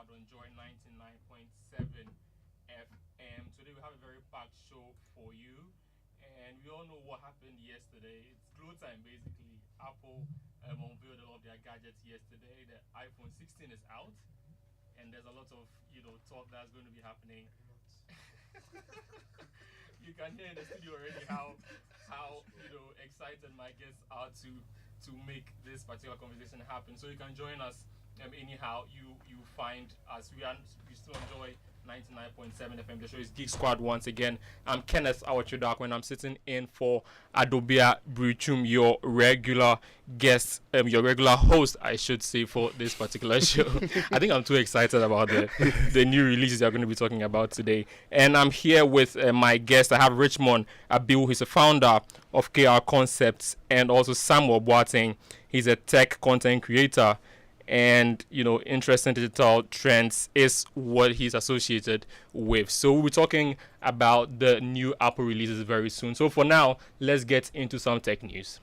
Squad on Joy 99.7 FM. Today we have a very packed show for you. And we all know what happened yesterday. It's glow time basically. Apple unveiled a lot of their gadgets yesterday. The iPhone 16 is out. And there's a lot of, talk that's going to be happening. You can hear in the studio already how excited my guests are to make this particular conversation happen. So you can join us anyhow you find us. We still enjoy 99.7 FM. The show is Geek Squad once again. I'm Kenneth, Awotwe Darko, and I'm sitting in for Adobia Bruchum, your regular guest, your regular host, I should say, for this particular show. I think I'm too excited about the new releases they're going to be talking about today. And I'm here with my guest. I have Richmond Abiu. He's a founder of KR Concepts, and also Samuel Boateng. He's a tech content creator. And, interesting digital trends is what he's associated with. So we'll be talking about the new Apple releases very soon. So for now, let's get into some tech news.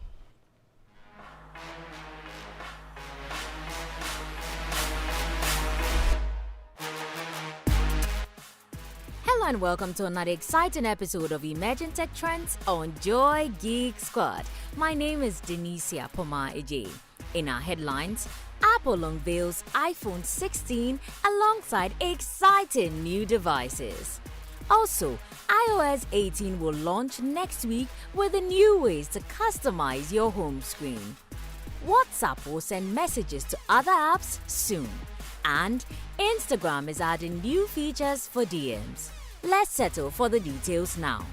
Hello and welcome to another exciting episode of Emerging Tech Trends on Joy Geek Squad. My name is Denisia Poma Eje. In our headlines, Apple unveils iPhone 16 alongside exciting new devices. Also, iOS 18 will launch next week with the new ways to customize your home screen. WhatsApp will send messages to other apps soon. And Instagram is adding new features for DMs. Let's settle for the details now.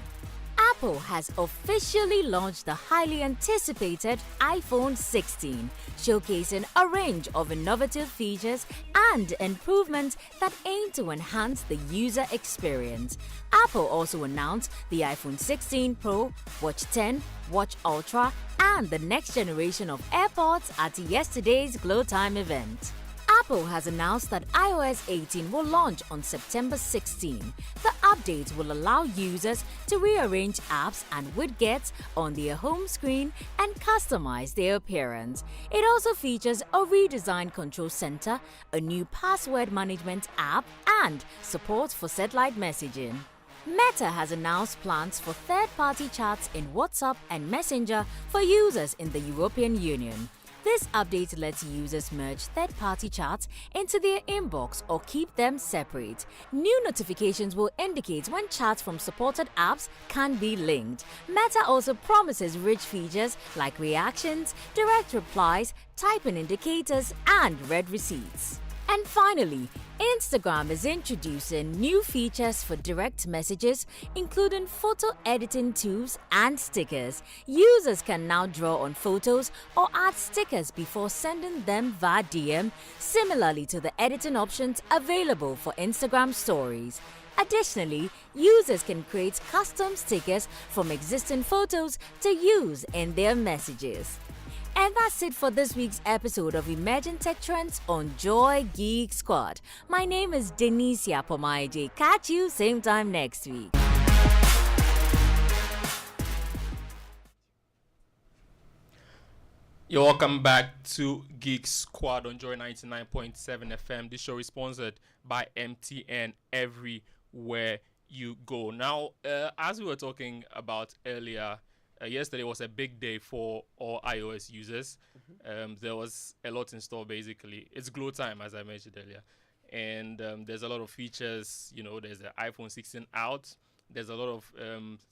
Apple has officially launched the highly anticipated iPhone 16, showcasing a range of innovative features and improvements that aim to enhance the user experience. Apple also announced the iPhone 16 Pro, Watch 10, Watch Ultra, and the next generation of AirPods at yesterday's Glow Time event. Apple has announced that iOS 18 will launch on September 16. The update will allow users to rearrange apps and widgets on their home screen and customize their appearance. It also features a redesigned control center, a new password management app, and support for satellite messaging. Meta has announced plans for third-party chats in WhatsApp and Messenger for users in the European Union. This update lets users merge third-party chats into their inbox or keep them separate. New notifications will indicate when chats from supported apps can be linked. Meta also promises rich features like reactions, direct replies, typing indicators, and read receipts. And finally, Instagram is introducing new features for direct messages, including photo editing tools and stickers. Users can now draw on photos or add stickers before sending them via DM, similarly to the editing options available for Instagram stories. Additionally, users can create custom stickers from existing photos to use in their messages. And that's it for this week's episode of Emerging Tech Trends on Joy Geek Squad. My name is Denisia Pomaide. Catch you same time next week. You're welcome back to Geek Squad on Joy 99.7 FM. This show is sponsored by MTN everywhere you go. Now, as we were talking about earlier, yesterday was a big day for all iOS users. There was a lot in store, basically. It's glow time, as I mentioned earlier. And there's a lot of features. There's the iPhone 16 out. There's a lot of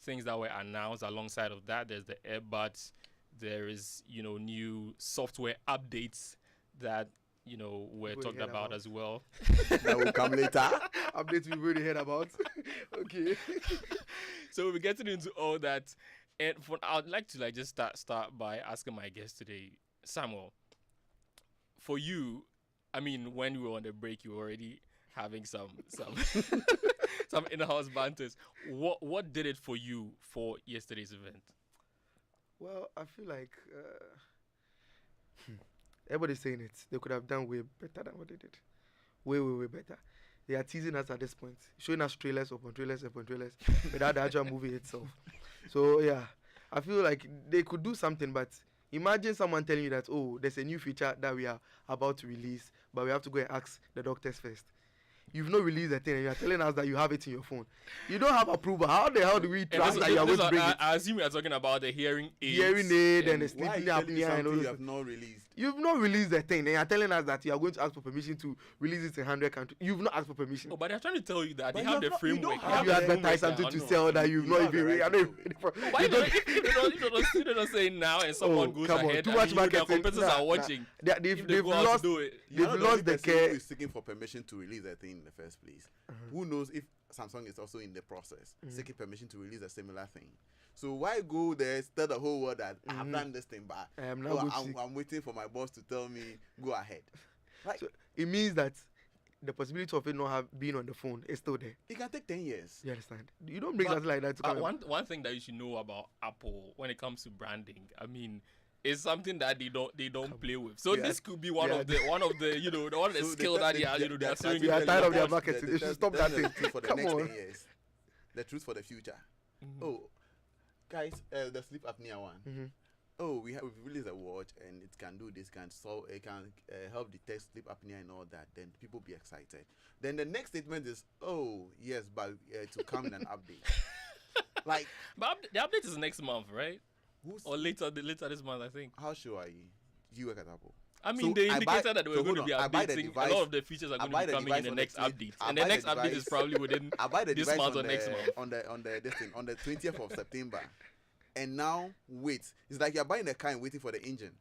things that were announced alongside of that. There's the earbuds. There is, new software updates that, were talked about as well. That will come later. Updates we've already heard about. Okay. So we're getting into all that. And I'd like to just start by asking my guest today, Samuel. For you, I mean, when we were on the break, you were already having some some in-house banters. What did it for you for yesterday's event? Well, I feel like everybody's saying it. They could have done way better than what they did. Way, way, way better. They are teasing us at this point, showing us trailers upon trailers upon trailers without the actual movie itself. So, yeah, I feel like they could do something, but imagine someone telling you that, oh, there's a new feature that we are about to release, but we have to go and ask the doctors first. you've not released the thing and you're telling us that you have it in your phone. You don't have approval. How the hell do we trust that you are going to bring it? I assume you are talking about the hearing aid. Hearing aid and the sleeping Why are you telling me apnea and all something those you have not released? You've not released the thing, and you're telling us that you are going to ask for permission to release it in 100 countries. You've not asked for permission. Oh, but they're trying to tell you that But they you have have the not- you framework. don't They have have You the advertise framework, something yeah, to sell that you've You not have the even. right You're to not do ready it. for. Why You don't, don't- if they don't say now and someone goes come on, ahead too and much their marketing. competitors Nah, are watching. They've If they go out to lost. do it. You're They've not lost the only person who care. is seeking for permission to release that thing in the first place. Who knows if Samsung is also in the process seeking permission to release a similar thing? So why go there, tell the whole world that I've done this thing, but I'm not going to seek. I'm waiting for my boss to tell me go ahead. Like So it means that the possibility of it not have been on the phone is still there. it can take 10 years. You understand? You don't bring But- something like that to But come. one thing that you should know about Apple when it comes to branding, I mean, is something that they don't play with. So Yeah. this could be one Yeah. of the one of the So skill that they are they're throwing We are in tired the of their box. marketing. They should stop that the thing. truth for the Come next on. 10 years. The truth for the future. Mhm. Oh, guys, the sleep apnea one. Mhm. Oh, we've released a watch and it can do this, it can help detect sleep apnea and all that. Then people be excited. Then the next statement is, oh yes, but to come in an update. Like, But the update is next month, right? who's Or later this month, I think. how sure are you? You work at Apple. I mean, So they I buy- indicated that they were so going to hold be on, I buy the updating. device- A lot of the features are I going buy to be the coming in device the on next the update, I and the buy the next update is device- probably within I buy the this device month on or next the, month. on this thing on the 20th of September, and now wait. It's like you're buying a car and waiting for the engine.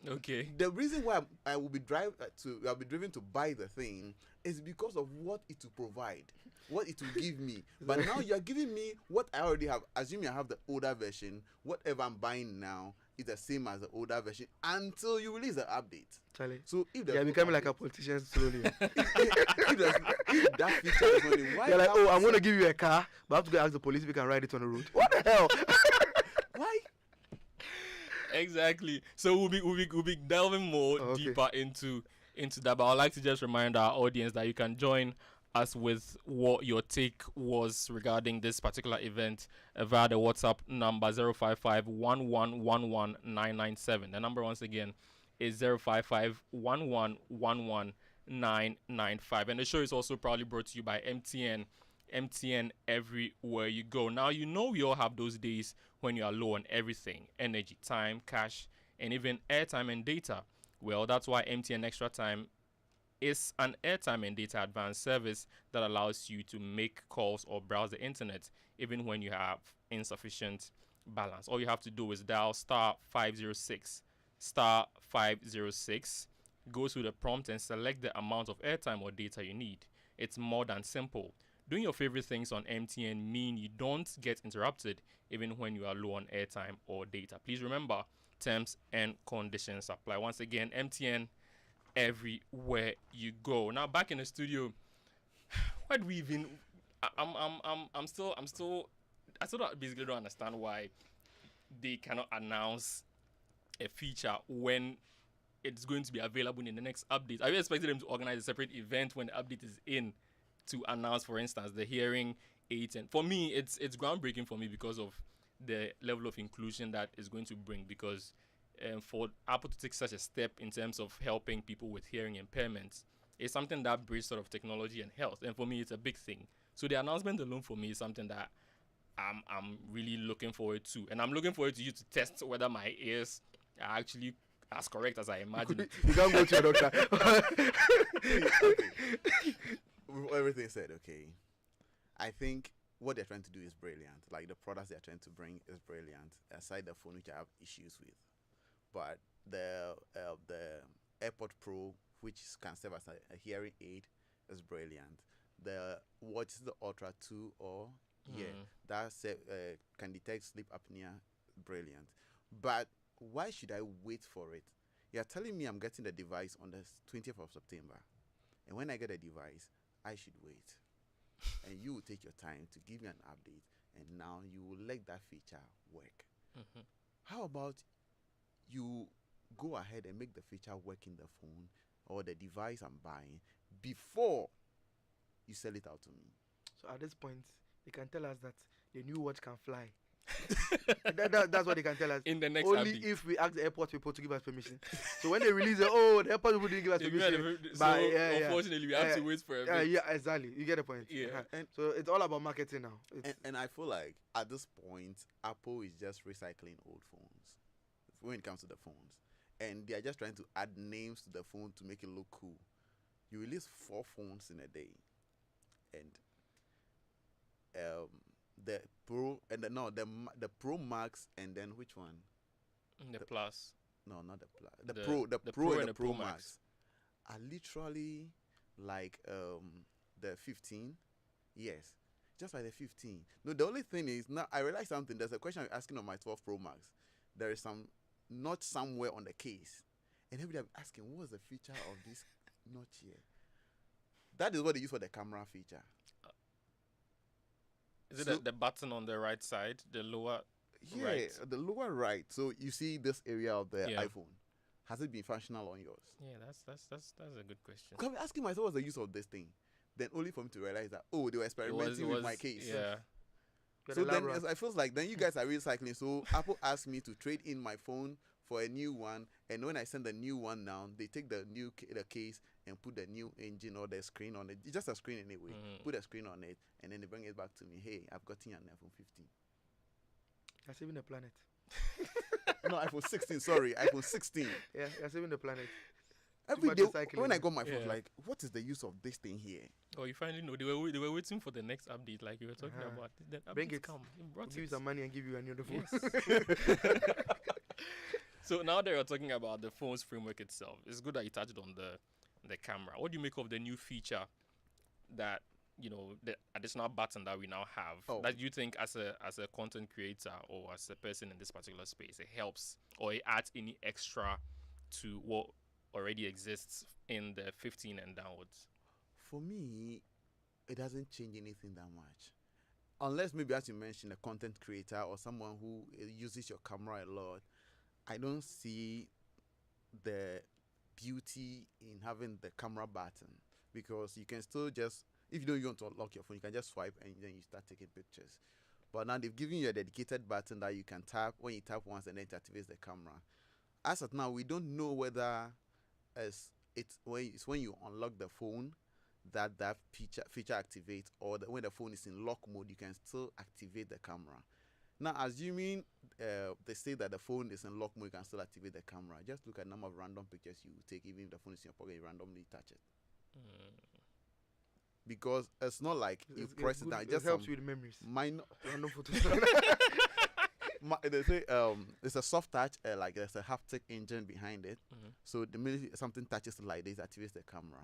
Okay. The reason why I will be I'll be driven to buy the thing is because of what it will provide, what it will give me. But now you're giving me what I already have. Assuming I have the older version, whatever I'm buying now is the same as the older version until you release the update. Charlie. So if You're becoming like a politician slowly. if that feature is not in, why? You're like, have oh, to I'm going to send- give you a car, but I have to go ask the police if we can ride it on the road. What the hell? Why? Exactly. So we'll be delving more Okay. deeper into that. But I'd like to just remind our audience that you can join us with what your take was regarding this particular event via the WhatsApp number 055 1111997. The number once again is 055 1111995. And the show is also proudly brought to you by MTN. MTN everywhere you go. Now, you know we all have those days when you are low on everything: energy, time, cash, and even airtime and data. Well, that's why MTN Extra Time is an airtime and data advanced service that allows you to make calls or browse the internet even when you have insufficient balance. All you have to do is dial star 506, go through the prompt and select the amount of airtime or data you need. It's more than simple. Doing your favorite things on MTN mean you don't get interrupted even when you are low on airtime or data. Please remember, terms and conditions apply. Once again, MTN everywhere you go. Now back in the studio, what do we even? I still basically don't understand why they cannot announce a feature when it's going to be available in the next update. Are you expecting them to organize a separate event when the update is in to announce, for instance, the hearing aids? And for me, it's groundbreaking for me because of the level of inclusion that is going to bring. Because for Apple to take such a step in terms of helping people with hearing impairments, it's something that bridges sort of technology and health. And for me, it's a big thing. So the announcement alone for me is something that I'm really looking forward to. And I'm looking forward to you to test whether my ears are actually as correct as I imagined. You can't go to your doctor. With everything said, okay, I think what they're trying to do is brilliant. Like the products they're trying to bring is brilliant. Aside the phone, which I have issues with, but the AirPod Pro, which can serve as a hearing aid, is brilliant. The watch is the Ultra 2 or that can detect sleep apnea, brilliant. But why should I wait for it? You're telling me I'm getting the device on the 20th of September, and when I get a device, I should wait. And you will take your time to give me an update, and now you will let that feature work. Mhm. How about you go ahead and make the feature work in the phone or the device I'm buying before you sell it out to me? So at this point, they can tell us that the new watch can fly That's what they can tell us. In the next Only update. if we ask the airport people to give us permission. So when they release it, oh, the airport people didn't give us permission. So But, yeah, unfortunately, we have to wait for a bit. yeah, exactly. You get the point. Yeah. Uh-huh. And- So it's all about marketing now. It's, And I feel like at this point, Apple is just recycling old phones when it comes to the phones. And they are just trying to add names to the phone to make it look cool. You release 4 phones in a day. And the Pro and the Pro Max, and then which one? The Plus. No, not the Plus. The The Pro and the Pro Max are literally like the 15. Yes, just like the 15. No, the only thing is now I realized something. There's a question I'm asking on my 12 Pro Max. There is some notch somewhere on the case, and everybody asking what's the feature of this notch here. That is what they use for the camera feature. Is it So- the button on the right side, the lower? Yeah, Right. the lower right. So you see this area of the Yeah. iPhone. Has it been functional on yours? Yeah, that's a good question. I'm asking myself what's the use of this thing. Then only for me to realize that they were experimenting with my case. Yeah. got So a then lab rat. I feels like then you guys are recycling. So Apple asked me to trade in my phone for a new one, and when I send the new one now, they take the new the case and put the new engine or the screen on it. It's just a screen anyway. Mhm. Put a screen on it, and then they bring it back to me. Hey, I've gotten an iPhone 15. You're saving the planet. No, iPhone 16. Sorry, iPhone 16. Yeah, you're saving the planet. Every much day recycling. when I got my phone, Yeah. like, what is the use of this thing here? Oh, you finally know. They were waiting for the next update, like you were talking Uh-huh. about. The Bring updates it. come. It We'll brought give you it. some money and give you a new phone. Yes. So now that you're talking about the phone's framework itself, it's good that you touched on the camera. What do you make of the new feature that the additional button that we now have Oh. that you think as a content creator or as a person in this particular space it helps or it adds any extra to what already exists in the 15 and downwards? For me, it doesn't change anything that much. Unless maybe, as you mentioned, a content creator or someone who uses your camera a lot, I don't see the beauty in having the camera button, because you can still just, if you don't want to unlock your phone, you can just swipe and then you start taking pictures. But now they've given you a dedicated button that you can tap. When you tap once, and then it activates the camera. As of now, we don't know whether it's when you unlock the phone that feature activates, or when the phone is in lock mode, you can still activate the camera. Now, assuming they say that the phone is in lock mode, you can still activate the camera. Just look at the number of random pictures you take, even if the phone is in your pocket, you randomly touch it. Because it's not like you press it down. It Just helps some with memories. minor. Random photos. They say it's a soft touch, like there's a haptic engine behind it. Mhm. So the minute something touches the light, it activates the camera.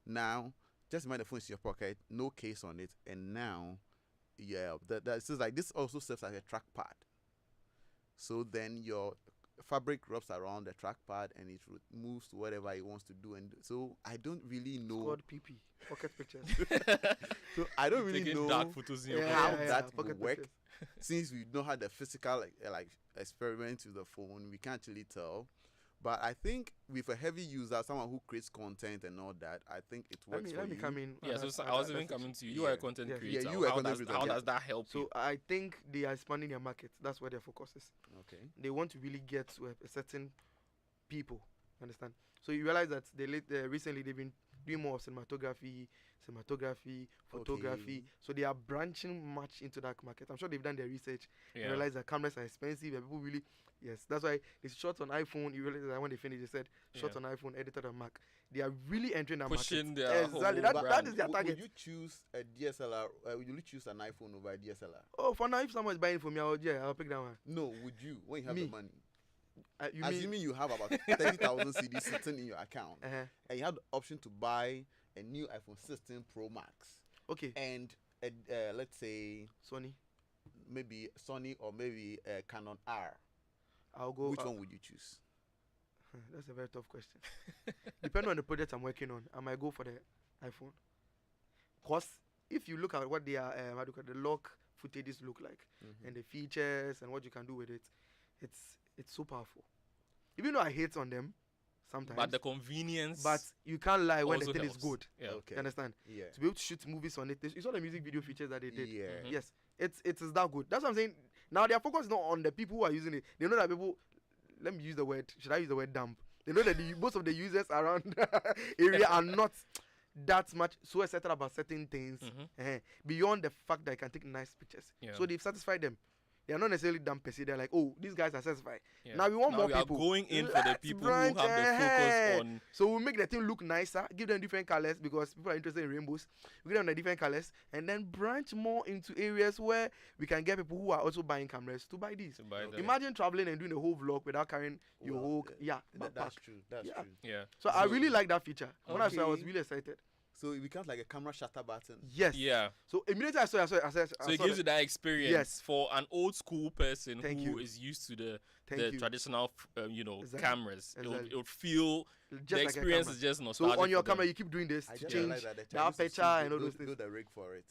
Now, just imagine the phone is in your pocket, no case on it, and now, it's just like this also serves as a trackpad. So then your fabric wraps around the trackpad and it moves to whatever it wants to do. And so I don't really know. Squad PP. Pocket pictures. So I don't really Taking know dark photos in your Yeah, how pocket. yeah, that will pocket work. pictures. Since we don't have the physical like experiment with the phone, we can't really tell. But I think with a heavy user, someone who creates content and all that, I think it Let works me for you. come in. Yeah, so I was even coming to you. You are a content Yeah. creator. Yeah, you are a how content does, creator. how Yeah. does that help you? So I think they are expanding their market. That's where their focus is. Okay. They want to really get to a certain people. Understand? So you realize that recently they've been doing more of cinematography, photography. Okay. So they are branching much into that market. I'm sure they've done their research. They Yeah. realize that cameras are expensive and people really, yes, that's why they shot on iPhone. You realize that when they finished, they said shot Yeah. on iPhone, edited on Mac. They are really entering that Pushing market. their Exactly. whole That brand. is their target. Would you choose a DSLR? Would you choose an iPhone over a DSLR? Oh, for now, if someone is buying for me, I'll pick that one. No, would you? When you have Me. the money, You assuming mean? you have about 30,000 CDs sitting in your account, Uh-huh. and you have the option to buy a new iPhone 16 Pro Max Okay, and let's say Sony. maybe Sony or maybe a Canon R, I'll go. which one would you choose? That's a very tough question. Depending on the project I'm working on, I might go for the iPhone. Cause if you look at what they are, the lock footages look like, Mhm. and the features and what you can do with it, it's so powerful. Even though I hate on them sometimes, But the convenience. but you can't lie when the also thing is helps. good. Yeah. Okay. You understand? Yeah. To be able to shoot movies on it, you saw the music video features that they did. Yeah. Mhm. Yes, it is that good. That's what I'm saying. Now their focus is not on the people who are using it. They know that people. Let me use the word. Should I use the word dump? They know that most of the users around area are not that much so excited about certain things beyond the fact that I can take nice pictures. Yeah. So they've satisfied them. They are not necessarily dumb per se. They're like, oh, these guys are satisfied. Yeah. Now we want more we people. are going in for the Let's people who have branch, the focus on. So we'll make the thing look nicer, give them different colors because people are interested in rainbows. We give them the different colors and then branch more into areas where we can get people who are also buying cameras to buy these. Imagine traveling and doing a whole vlog without carrying your whole That's true. That's true. Yeah. So I really like that feature. When I saw it, I was really excited. So it becomes like a camera shutter button. Yes. Yeah. So immediately I saw So it gives you that experience. Yes. For an old school person Thank who you. is used to the you. traditional, Exactly. cameras. Exactly. It would feel Just the like a experience camera. is just nostalgic. So on your for them. camera, you keep doing this I to just change realized that the the Chinese aperture used to and all those build things. a rig for it.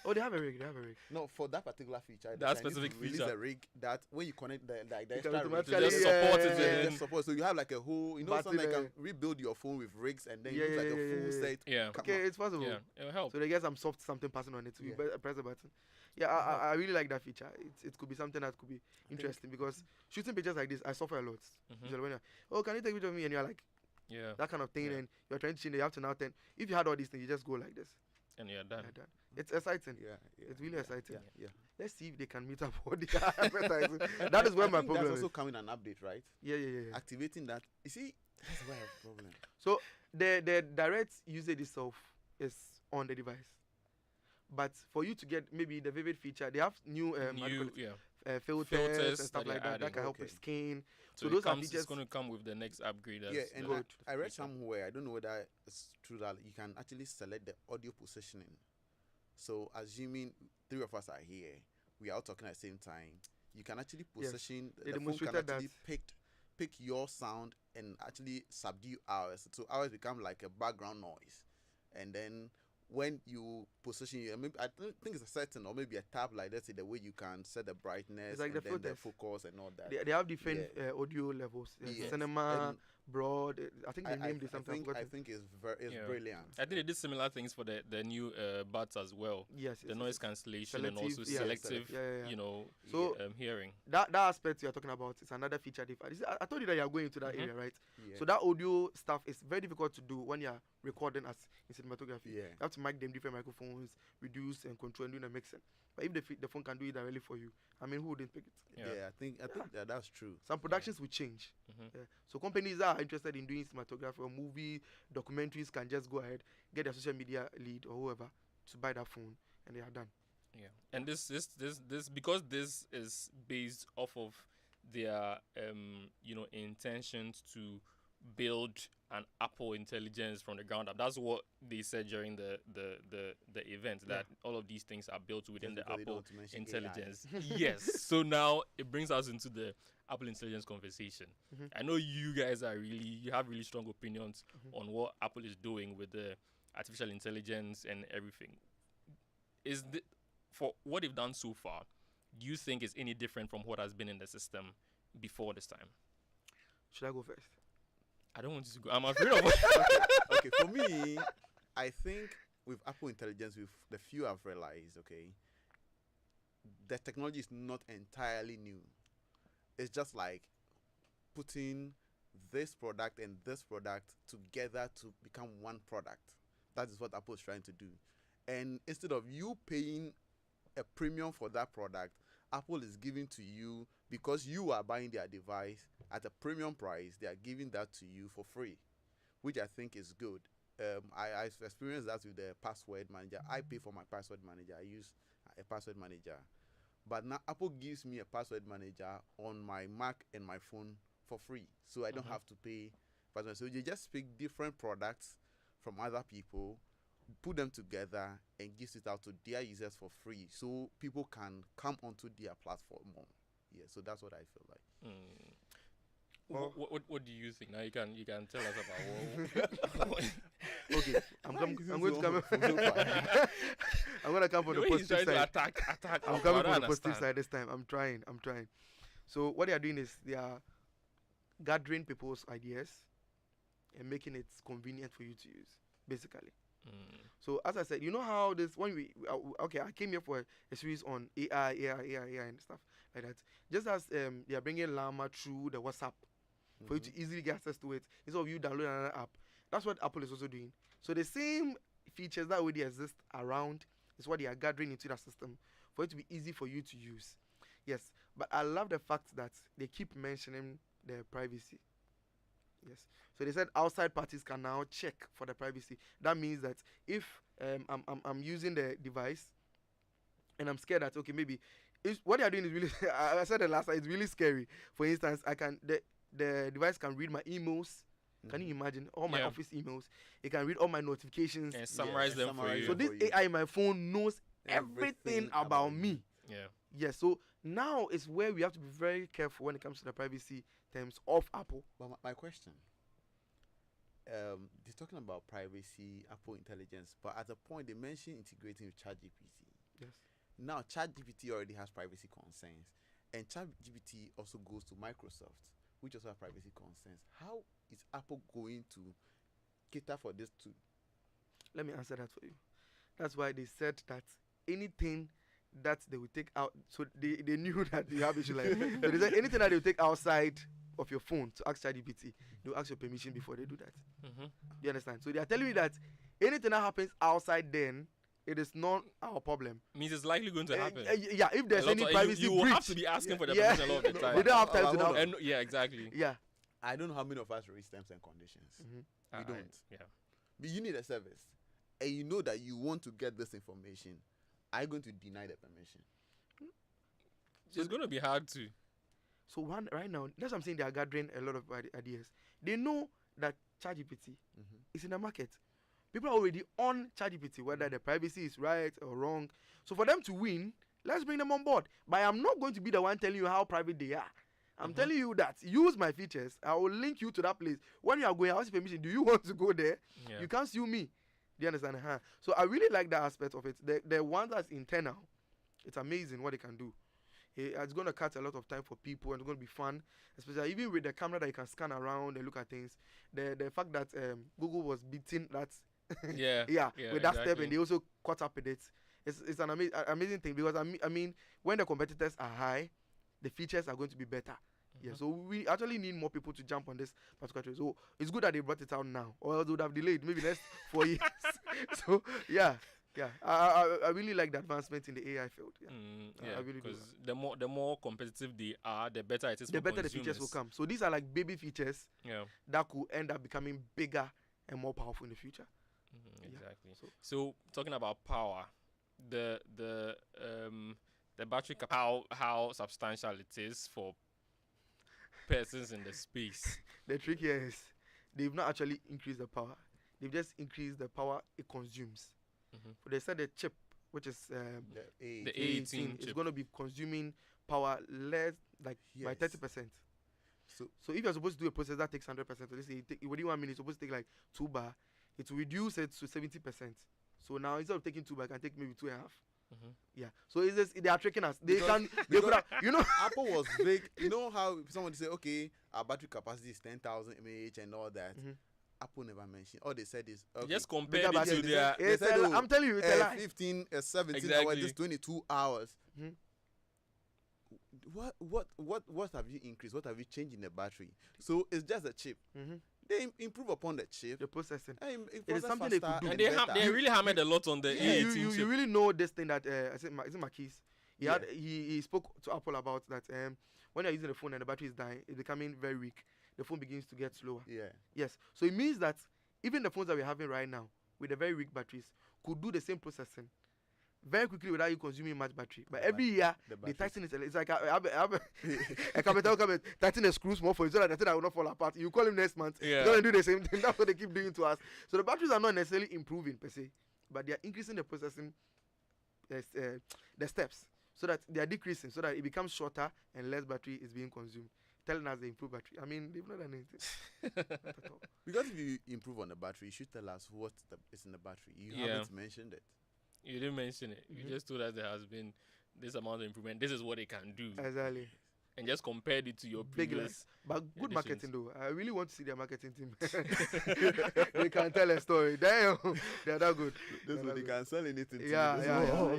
Oh, they have a rig. They have a rig. No, for that particular feature, That the Chinese specific release feature. a rig that when you connect the can extra rig, automatically- just support it yeah, and just support. So you have like a whole, Battery something you there. can rebuild your phone with rigs and then Yeah, use like yeah, a yeah, full yeah. set. Yeah. Okay, it's possible. Yeah. It'll help. So they get some soft something passing on it. So you Yeah. better press the button. Yeah, I really like that feature. It could be something that could be interesting because shooting pictures like this, I suffer a lot. Usually when oh, can you take a picture of me? And you're like, Yeah. that kind of thing. Yeah. And you're trying to change it. You have to now turn. If you had all these things, you just go like this. And you're done. You're done. It's exciting. Yeah, It's really exciting. Yeah. Let's see if they can meet up what they are advertising. That is where I my think problem that's is. also coming an update, right? Yeah. Activating that. You see, that's why I have a problem. So the direct usage itself is on the device. But for you to get maybe the vivid feature, they have new filters and stuff that like they're that that can adding. help with Okay. skin. So, those are it's features. going to come with the next upgrade. As Yeah, and the- I read somewhere, I don't know whether it's true, that you can actually select the audio positioning. So assuming three of us are here, we are all talking at the same time, you can actually Yes, position, they the phone can demonstrated actually pick your sound and actually subdue ours. So ours become like a background noise. And then when you position it, maybe I don't think it's a setting or maybe a tab, like let's say the way you can set the brightness It's like and the then the filters. focus and all that. They have different audio levels. Yes. Cinema, And broad. I think they named it I something. think it's Yeah. brilliant. I think they did similar things for the new buds as well. Yes. The noise cancellation and Selective, also yeah. selective, Yeah. So hearing. that aspect you are talking about is another feature. I told you that you are going into that area, right? Yeah. So that audio stuff is very difficult to do when you are recording as in cinematography. Yeah. You have to mic them different microphones, reduce and control and do the mixing. But if the phone can do it directly for you, I mean, who wouldn't pick it? Yeah, I think that's true. Some productions will change. Yeah. So companies that are interested in doing cinematography or movie documentaries can just go ahead, get their social media lead or whoever to buy that phone, and they are done. Yeah, and this because this is based off of their intentions to build an Apple intelligence from the ground up. That's what they said during the event, that all of these things are built within Just the because they don't Apple want to mention intelligence. Yes. So now it brings us into the Apple intelligence conversation. I know you guys you have really strong opinions on what Apple is doing with the artificial intelligence and everything. For what they've done so far, do you think is any different from what has been in the system before this time? Should I go first? I don't want you to go. I'm afraid of Okay, for me, I think with Apple Intelligence, with the few I've realized, okay, the technology is not entirely new. It's just like putting this product and this product together to become one product. That is what Apple is trying to do. And instead of you paying a premium for that product, Apple is giving to you, because you are buying their device at a premium price, they are giving that to you for free, which I think is good. I experienced that with the password manager. I pay for my password manager. I use a password manager. But now Apple gives me a password manager on my Mac and my phone for free. So I don't have to pay. So you just pick different products from other people, put them together, and gives it out to their users for free, so people can come onto their platform more. Yeah, so that's what I feel like. Well, what do you think? Now you can tell us about what. Okay, I'm going to come. I'm going to come from The the way he's positive trying side. to attack. I'm us, coming I don't from the positive understand. side this time. I'm trying. So what they are doing is they are gathering people's ideas and making it convenient for you to use, basically. So as I said, you know how this when we okay, I came here for a series on AI and stuff like that. Just as they are bringing Llama through the WhatsApp for you to easily get access to it instead of you downloading another app. That's what Apple is also doing. So the same features that already exist around is what they are gathering into that system for it to be easy for you to use. Yes, but I love the fact that they keep mentioning the privacy. Yes. So they said outside parties can now check for the privacy. That means that if I'm using the device and I'm scared that okay maybe what they are doing is really I said it last time, it's really scary. For instance, the device can read my emails. Can you imagine all my office emails? It can read all my notifications and summarize them for you. So this AI in my phone knows everything about me. Yeah. Yes. So now is where we have to be very careful when it comes to the privacy terms of Apple. But my question, they're talking about privacy, Apple intelligence, but at a point they mentioned integrating with ChatGPT. Yes. Now ChatGPT already has privacy concerns, and ChatGPT also goes to Microsoft, which also have privacy concerns. How is Apple going to cater for this too? Let me answer that for you. That's why they said that anything that they will take out, so they knew that you have issue like that. So they said anything that they will take outside of your phone to ask ChatGPT, they'll ask your permission before they do that. Do you understand? So they are telling you that anything that happens outside then, it is not our problem. Means it's likely going to happen. Yeah, if there's any privacy you breach. will have to be asking for the permission a lot of the time. They don't have time to now. And, yeah, exactly. Yeah. I don't know how many of us read terms and conditions. We don't. Yeah. But you need a service, and you know that you want to get this information. Are you going to deny the permission? It's going to be hard to. So right now, that's what I'm saying. They are gathering a lot of ideas. They know that ChatGPT is in the market. People are already on ChatGPT, whether the privacy is right or wrong. So for them to win, let's bring them on board. But I'm not going to be the one telling you how private they are. I'm telling you that use my features. I will link you to that place. When you are going, I ask permission. Do you want to go there? Yeah. You can't sue me. Do you understand? So I really like that aspect of it. The one that's internal, it's amazing what they can do. It's going to cut a lot of time for people and it's going to be fun, especially even with the camera that you can scan around and look at things. The fact that Google was beating that with that step and they also caught up with it. It's an amazing thing because I mean when the competitors are high, the features are going to be better. Yeah, so we actually need more people to jump on this particular trend. So it's good that they brought it out now, or else they would have delayed maybe next 4 years. So yeah, I really like the advancement in the AI field. I really do. Because the more competitive they are, the better it is. The better the features will come. So these are like baby features that could end up becoming bigger and more powerful in the future. Exactly. So talking about power, the battery how substantial it is for persons in the space. The trick here is they've not actually increased the power. They've just increased the power it consumes. So they said the chip, which is the A18 is going to be consuming power less, like by 30%. So if you're supposed to do a process that takes 100%, so let's say within 1 minute, it's supposed to take like 2 bar, it will reduce it to 70%. So now instead of taking 2 bar, I can take maybe 2.5. Yeah, so it's just, they are tricking us. They could have, you know. Apple was big. You know how someone say, okay, our battery capacity is 10,000 mAh and all that. Apple never mentioned. All they said is just compare it to their. I'm telling you, it's a lie. 15, 17 hours, just 22 hours. What have you increased? What have you changed in the battery? So it's just a chip. They improve upon the chip. The processing. It is something they could do. And they really hammered a lot on the A18 chip. You really know this thing that is it Marquis? He spoke to Apple about that. When you're using the phone and the battery is dying, it's becoming very weak. The phone begins to get slower. Yes. So it means that even the phones that we're having right now with the very weak batteries could do the same processing very quickly without you consuming much battery. But every year they tighten it. It's like I come tighten the screws more for you so that the thing will not fall apart. You call him next month. They're gonna do the same thing. That's what they keep doing to us. So the batteries are not necessarily improving per se, but they are increasing the processing the steps so that they are decreasing so that it becomes shorter and less battery is being consumed. Telling us they improve battery. I mean, they've not done anything. Not at all. Because if you improve on the battery, you should tell us what is in the battery. You haven't mentioned it. You didn't mention it. You just told us there has been this amount of improvement. This is what it can do. Exactly. and just compared it to your Big previous. But good editions. marketing though. I really want to see their marketing team. They can tell a story. Damn, they're that good. This They're way that they good. can sell anything. Yeah.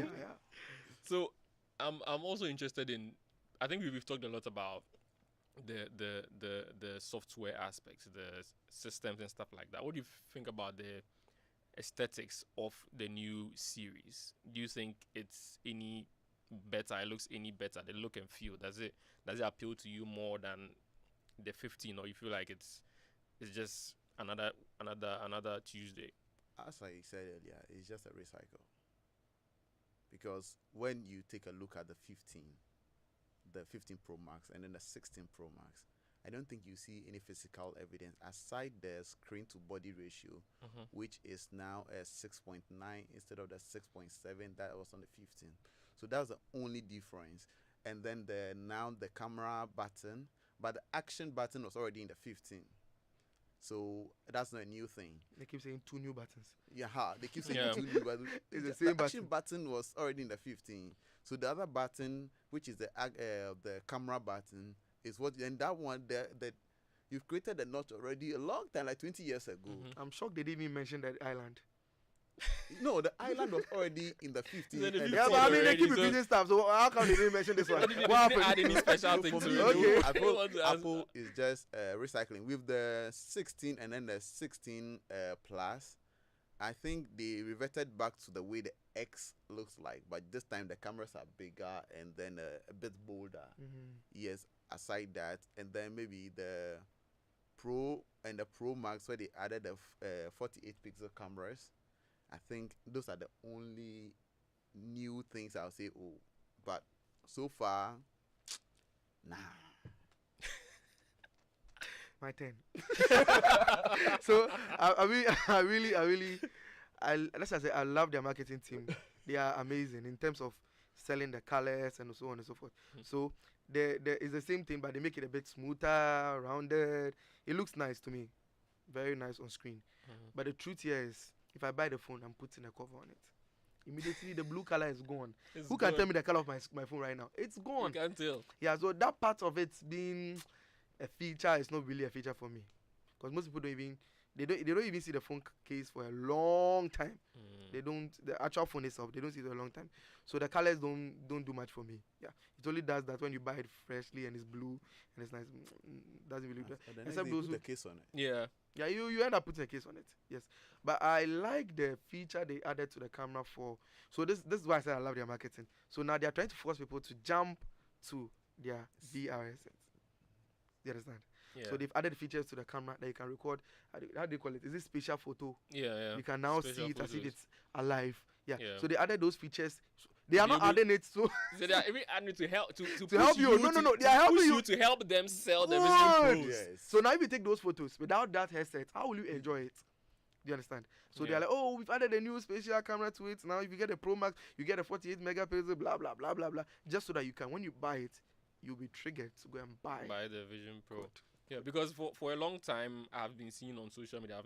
So I'm also interested in. I think we've talked a lot about the software aspects, the systems and stuff like that. What do you think about the aesthetics of the new series? Do you think it's any better? It looks any better? The look and feel, does it appeal to you more than the 15, or you feel like it's just another Tuesday? As I said earlier, it's just a recycle. Because when you take a look at the 15 Pro Max and then the 16 Pro Max, I don't think you see any physical evidence aside the screen to body ratio, which is now a 6.9 instead of the 6.7 that was on the 15. So that's the only difference. And then the camera button, but the action button was already in the 15. So that's not a new thing. They keep saying 2 new buttons. Yeah, they keep saying Yeah. 2 new buttons. It's the same action button was already in the 15. So the other button, which is the camera button, is what, and that one that you've created the notch already a long time, like 20 years ago. I'm shocked they didn't even mention that island. No, the island was already in the 15. Then the and 15 Yeah, but I mean they already, keep so- repeating stuff. So how come they didn't mention this one? They didn't What add happened? any special thing For to me, it. Okay. Apple is just recycling. With the 16 and then the 16 Plus, I think they reverted back to the way the X looks like, but this time the cameras are bigger and then a bit bolder. Yes, aside that, and then maybe the Pro and the Pro Max where they added the 48 pixel cameras. I think those are the only new things I'll say. Oh, but so far, nah. My turn. So I really, let's just say I love their marketing team. They are amazing in terms of selling the colors and so on and so forth. So there is the same thing, but they make it a bit smoother, rounded. It looks nice to me, very nice on screen. But the truth here is, if I buy the phone, I'm putting a cover on it. Immediately the blue color is gone. Who can tell me the color of my phone right now? It's gone. You can't tell. Yeah, so that part of it being a feature is not really a feature for me, because most people don't even see the phone case for a long time. They don't, the actual phone itself, they don't see it for a long time. So the colors don't do much for me. Yeah, it only does that when you buy it freshly and it's blue and it's nice. Doesn't really do. Except They those put who, the case on it. Yeah. yeah, you end up putting a case on it. Yes, but I like the feature they added to the camera for. So this is why I said I love their marketing. So now they are trying to force people to jump to their VR headsets. You understand? Yeah. So they've added features to the camera that you can record. How do you call it? Is it spatial photo? Yeah. You can now Spatial see it as if photos. it's alive. Yeah. Yeah. So they added those features. They are not Maybe- adding it so So they are even adding to help to help push you. No. They are helping push you. to help them sell the Good. Vision Pros. Yes. So now if you take those photos without that headset, how will you enjoy it? Do you understand? So Yeah. they're like, oh, we've added a new spatial camera to it. Now if you get a Pro Max, you get a 48 megapixel, blah blah blah blah blah. Just so that you can, when you buy it, you'll be triggered to go and buy. By the Vision Pro. Good. Yeah, because for a long time I've been seeing on social media,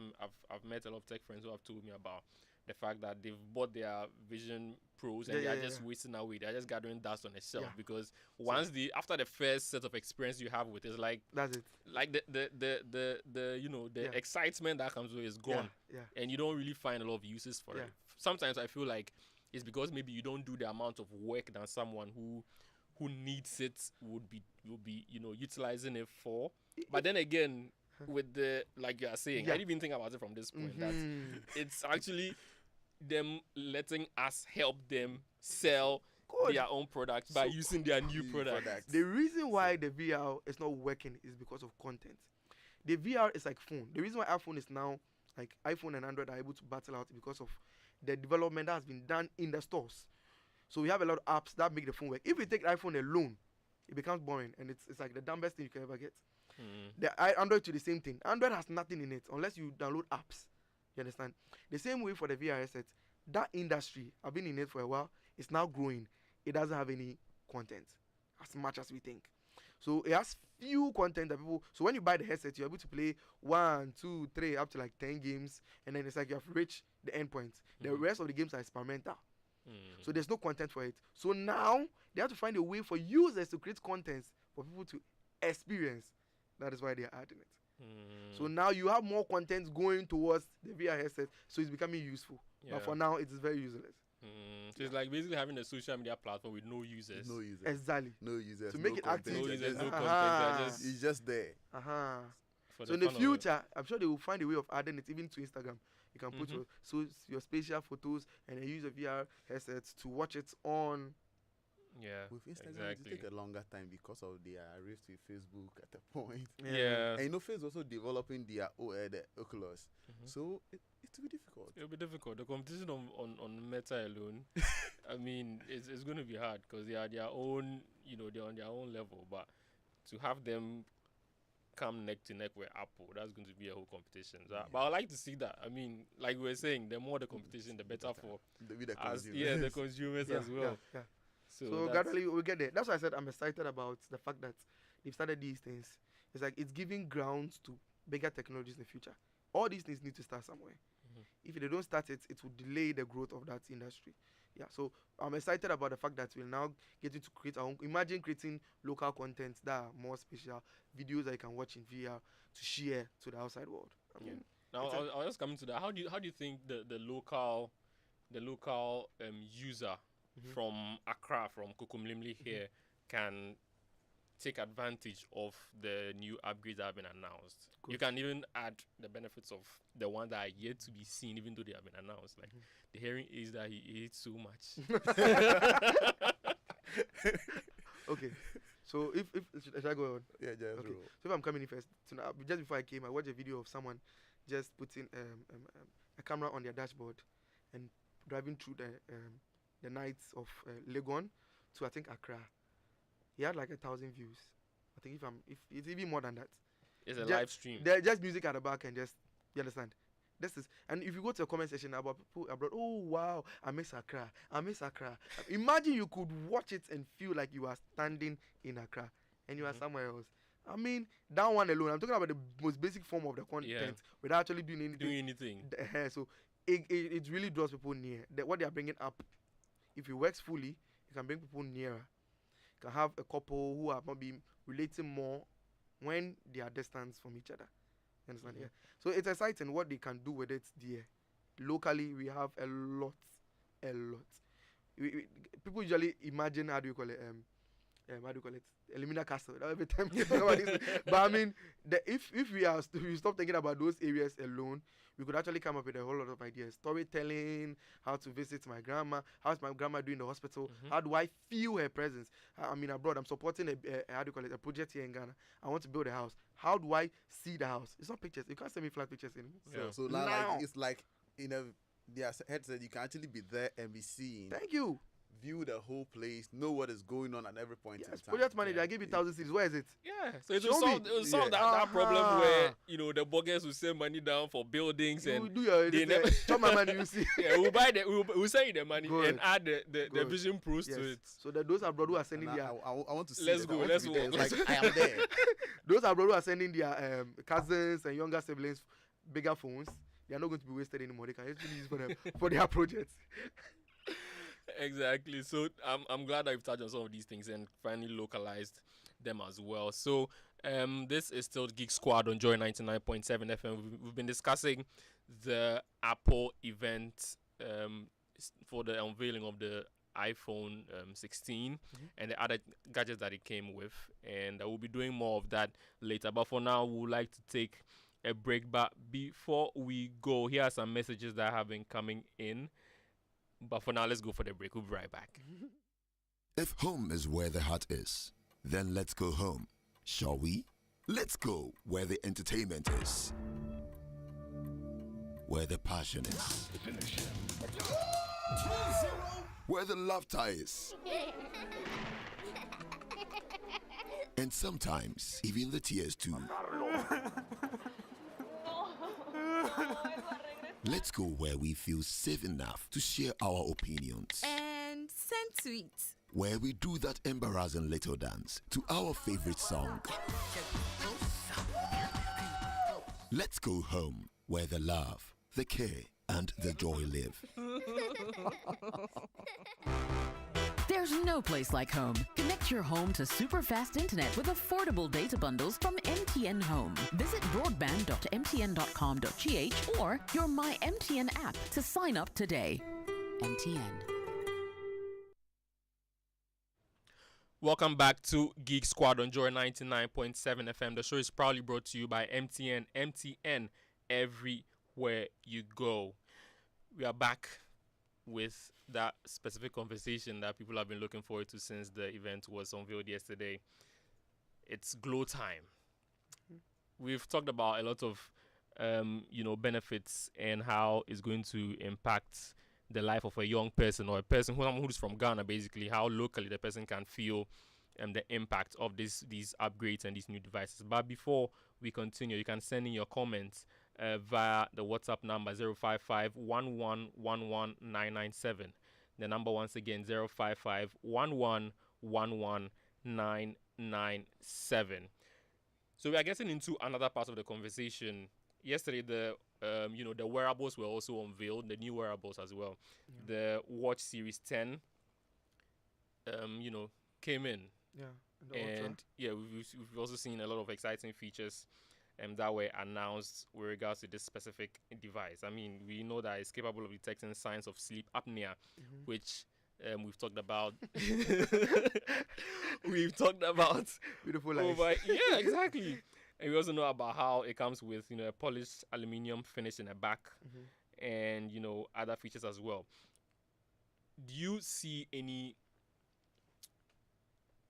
I've met a lot of tech friends who have told me about the fact that they've bought their Vision Pros and Yeah, they're just wasting away. They're just gathering dust on the shelf Yeah. because once after the first set of experience you have with it, it's That's it. like the you know the Yeah. excitement that comes with it is gone. Yeah. And you don't really find a lot of uses for Yeah. it. Sometimes I feel like it's because maybe you don't do the amount of work that someone who needs it will be utilizing it for. But then again, with the like you are saying, Yeah. I didn't even think about it from this point that Mhm. it's actually them letting us help them sell Good. their own products by So using their new New products. products. The reason why the VR is not working is because of content. The VR is like phone. The reason why iPhone is now like iPhone and Android are able to battle out because of the development that has been done in the stores. So we have a lot of apps that make the phone work. If we take iPhone alone, it becomes boring and it's like the dumbest thing you can ever get. Android to the same thing. Android has nothing in it unless you download apps. You understand? The same way for the VR headset. That industry, I've been in it for a while, it's now growing. It doesn't have any content as much as we think. So it has few content that people. So when you buy the headset, you're able to play 1, 2, 3, up to like 10 games, and then it's like you have reached the end point. The rest of the games are experimental. So there's no content for it. So now they have to find a way for users to create content for people to experience. That is why they are adding it. So now you have more content going towards the VR headset, so it's becoming useful. But for now, it is very useless. So it's like basically having a social media platform with no users. No users. Exactly. No users. To make it content. active. No users, no Uh-huh. content. It's just there. So in the future, I'm sure they will find a way of adding it even to Instagram. You can put your spatial photos and then use a VR headsets to watch it on. Yeah, With Instagram, exactly. it take a longer time because of their rift with Facebook at the point. Yeah. And you know, Facebook also developing their the Oculus. So it will be difficult. It'll be difficult. The competition on Meta alone, I mean, it's going to be hard because they are their own, they're on their own level. But to have them come neck to neck with Apple, that's going to be a whole competition. So, but I like to see that. I mean, like we were saying, the more the competition, the better for the us. consumers. Yeah, the consumers as well. Yeah. So So gradually we'll get there. That's why I said I'm excited about the fact that they've started these things. It's like it's giving grounds to bigger technologies in the future. All these things need to start somewhere. If they don't start it, it will delay the growth of that industry. Yeah, so I'm excited about the fact that we're now getting to create our own. Imagine creating local content that are more special, videos that you can watch in VR to share to the outside world. I mean, now I was just coming to that. How do you think the local user from Accra, from Kukumlimli here, can take advantage of the new upgrades that have been announced? Good. You can even add the benefits of the ones that are yet to be seen, even though they have been announced. Like the hearing is that he eats so much. Okay, so if should I go on? Yeah, just Okay. roll. So if I'm coming in first, just before I came, I watched a video of someone just putting a camera on their dashboard and driving through the nights of Legon to I think Accra. He had like 1,000 views. I think if it's even more than that. It's a Ju- live stream. There's just music at the back and just you understand. This is, and if you go to the comment section about people abroad, oh wow, I miss Accra. Imagine you could watch it and feel like you are standing in Accra and you are somewhere else. I mean, that one alone. I'm talking about the most basic form of the content without actually doing anything. So it really draws people near. What they are bringing up, if it works fully, you can bring people nearer. You can have a couple who are maybe relating more when they are distant from each other. You understand? Yeah. So it's exciting what they can do with it there. Locally, we have a lot. People usually imagine how do you call it? Elimina Castle. Every time you talk about this. But I mean, if we stop thinking about those areas alone, we could actually come up with a whole lot of ideas. Storytelling, how to visit my grandma, how's my grandma doing in the hospital, how do I feel her presence? I mean, abroad, I'm supporting a project here in Ghana. I want to build a house. How do I see the house? It's not pictures. You can't send me flat pictures anymore. So now, like, it's like in their headset, you can actually be there and be seen. Thank you. View the whole place, know what is going on at every point in time. Project manager, I give you 1,000 cities. Where is it? Yeah, so it Show me. will solve that problem where the buggers will send money down for buildings You and do your they never chop my money, you see. yeah, we'll send you the money Good. and add the Good. Vision Pros Yes. to it. So those abroad who are sending And their I want to see. Let's that. go, I want let's to be there. walk. It's like I am there. those abroad who are sending their cousins and younger siblings bigger phones, they are not going to be wasted anymore. They can actually use for their projects. Exactly. So I'm glad that you've touched on some of these things and finally localized them as well. So this is still Geek Squad on Joy 99.7 FM. We've been discussing the Apple event for the unveiling of the iPhone 16 and the other gadgets that it came with, and we'll be doing more of that later. But for now, we would like to take a break. But before we go, here are some messages that have been coming in. But for now, let's go for the break. We'll be right back. If home is where the heart is, then let's go home, shall we? Let's go where the entertainment is, where the passion is, where the laughter is, and sometimes even the tears too. Let's go where we feel safe enough to share our opinions. And send tweets. Where we do that embarrassing little dance to our favorite song. Let's go home where the love, the care, and the joy live. There's no place like home. Connect your home to super fast internet with affordable data bundles from MTN Home. Visit broadband.mtn.com.gh or your My MTN app to sign up today. MTN. Welcome back to Geek Squad on Joy 99.7 FM. The show is proudly brought to you by MTN. MTN, everywhere you go. We are back with that specific conversation that people have been looking forward to since the event was unveiled yesterday. It's glow time. We've talked about a lot of, benefits and how it's going to impact the life of a young person or a person who's from Ghana, basically, how locally the person can feel the impact of these upgrades and these new devices. But before we continue, you can send in your comments via the WhatsApp number 055-1111-997. The number once again 055-1111-997. So we are getting into another part of the conversation. Yesterday, the wearables were also unveiled, the new wearables as well. Yeah. The Watch Series 10, came in. Yeah. And we've also seen a lot of exciting features that were announced with regards to this specific device. I mean, we know that it's capable of detecting signs of sleep apnea, which we've talked about. We've talked about beautiful life. Yeah, exactly. And we also know about how it comes with, a polished aluminium finish in the back and, other features as well. Do you see any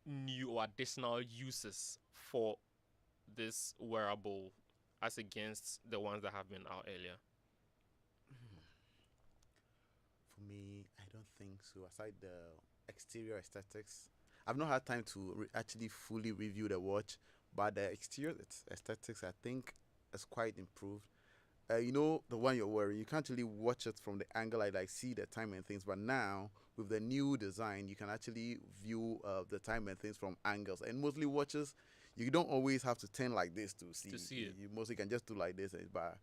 new or additional uses for this wearable as against the ones that have been out earlier? For me, I don't think so. Aside the exterior aesthetics, I've not had time to actually fully review the watch, but the exterior aesthetics, I think, is quite improved. The one you're wearing, you can't really watch it from the angle I see the time and things, but now with the new design, you can actually view the time and things from angles. And mostly watches, you don't always have to turn like this to see it. You mostly can just do like this. But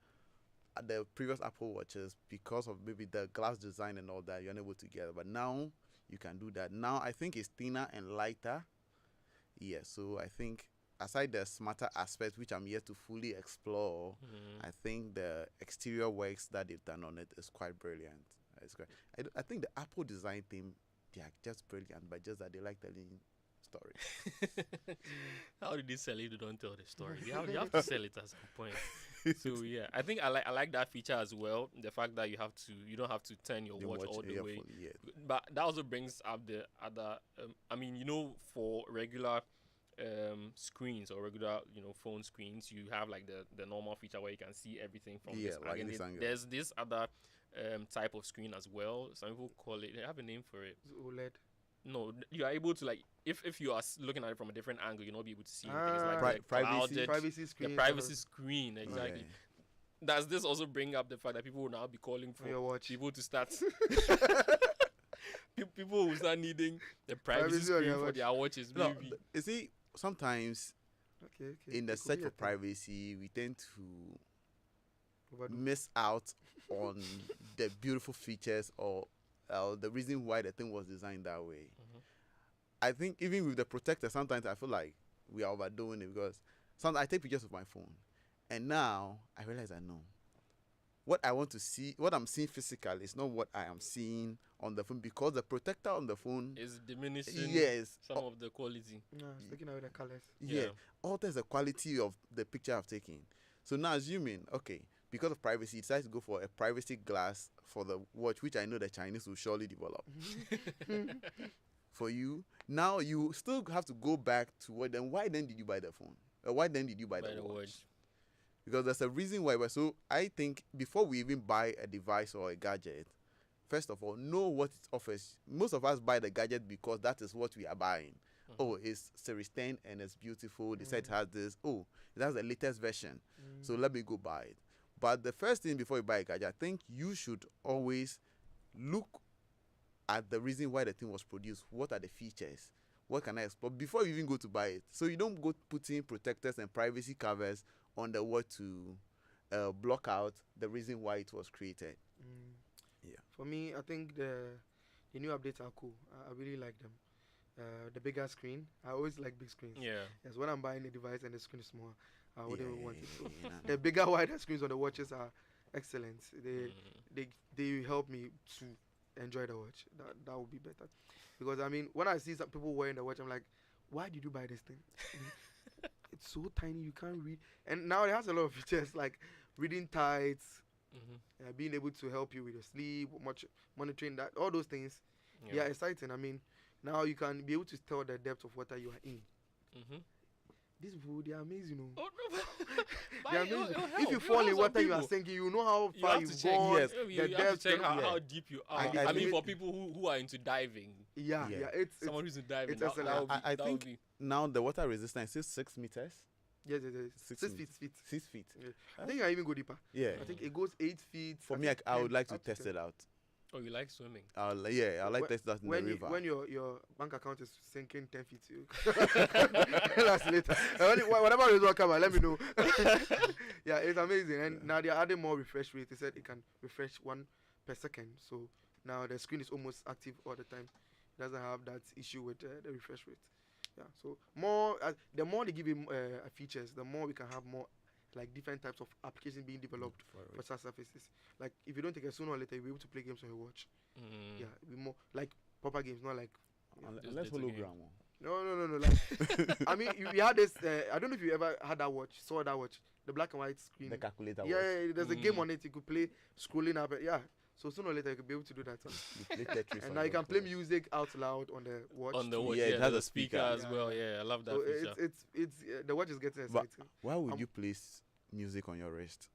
at the previous Apple watches, because of maybe the glass design and all that, you're unable to get it. But now you can do that. Now I think it's thinner and lighter. Yeah, so I think aside the smarter aspects, which I'm yet to fully explore, I think the exterior works that they've done on it is quite brilliant. It's great. I think the Apple design team, they are just brilliant, but just that they like telling stories. How did they sell it? They don't tell the story. You have to sell it at some point. So yeah, I think I like that feature as well. The fact that you don't have to turn your watch all the way. But that also brings up the other. For regular screens or regular phone screens, you have like the normal feature where you can see everything from this angle. There's this other type of screen as well. Some people call it, they have a name for it. OLED. No, you are able to if you are looking at it from a different angle, you'll not be able to see anything. It's like privacy screen. The privacy screen, exactly. Yeah. Does this also bring up the fact that people will now be calling for people to start people will start needing the privacy screen for their watches? No, maybe. You see, sometimes in the search for privacy, we tend to miss out on the beautiful features or the reason why the thing was designed that way. I think even with the protector, sometimes I feel like we are overdoing it because sometimes I take pictures of my phone, and now I realize I know what I want to see, what I'm seeing physically is not what I am seeing on the phone because the protector on the phone is diminishing some of the quality. No, it's taking away the colors. Yeah, alters the quality of the picture I've taken. So now assuming, because of privacy, it decides to go for a privacy glass for the watch, which I know the Chinese will surely develop. For you, now you still have to go back to why then did you buy the phone? Why then did you buy the watch? Because there's a reason why. So I think before we even buy a device or a gadget, first of all, know what it offers. Most of us buy the gadget because that is what we are buying. Oh, it's Series 10 and it's beautiful. They said it has this. Oh, it has the latest version. So let me go buy it. But the first thing before you buy a gadget, I think you should always look at the reason why the thing was produced. What are the features? What can I explore before you even go to buy it? So you don't go putting protectors and privacy covers on the watch to block out the reason why it was created. For me, I think the new updates are cool. I really like them. The bigger screen. I always like big screens. Yeah. Yes, when I'm buying a device and the screen is small, I wouldn't want it. So yeah. the bigger, wider screens on the watches are excellent. They help me to enjoy the watch. That would be better. Because I mean, when I see some people wearing the watch, I'm like, why did you buy this thing? It's so tiny, you can't read. And now it has a lot of features like reading tights, being able to help you with your sleep, monitoring that, all those things. Yeah, exciting. I mean, now you can be able to tell the depth of water you are in. These people, they are amazing. Oh, no. They are amazing. If you fall in water, you are sinking. You know how far you've gone. Yes. You have to check how deep you are. I mean, for people who are into diving. Yeah. It's someone who's into diving. it's excellent. I think now the water resistance is 6 meters. Yes. 6 feet. 6 feet. Yeah. I think I even go deeper. Yeah. I think it goes 8 feet. For me, I would like to test it out. Oh, you like swimming? I like test that in the river. When your bank account is sinking 10 feet, that's later. Whatever result come, let me know. Yeah, it's amazing. And now they're adding more refresh rate. They said it can refresh 1 per second. So now the screen is almost active all the time. It doesn't have that issue with the refresh rate. Yeah. So the more they give him features, the more we can have more like different types of applications being developed for such surfaces. Like if you don't take it, sooner or later you'll be able to play games on your watch. Yeah, it'll be more like proper games, not like Unless hologram. No. Like I mean, you had this. I don't know if you ever had that watch, saw that watch, the black and white screen. The calculator. Yeah, there's a game on it. You could play scrolling up. Yeah. So sooner or later you could be able to do that. You play Tetris and now you can play music out loud on the watch. On the watch, Yeah, yeah, it has the a speaker speaker. as well. Yeah, I love that So feature. it's the watch is getting But exciting. why would you place music on your wrist?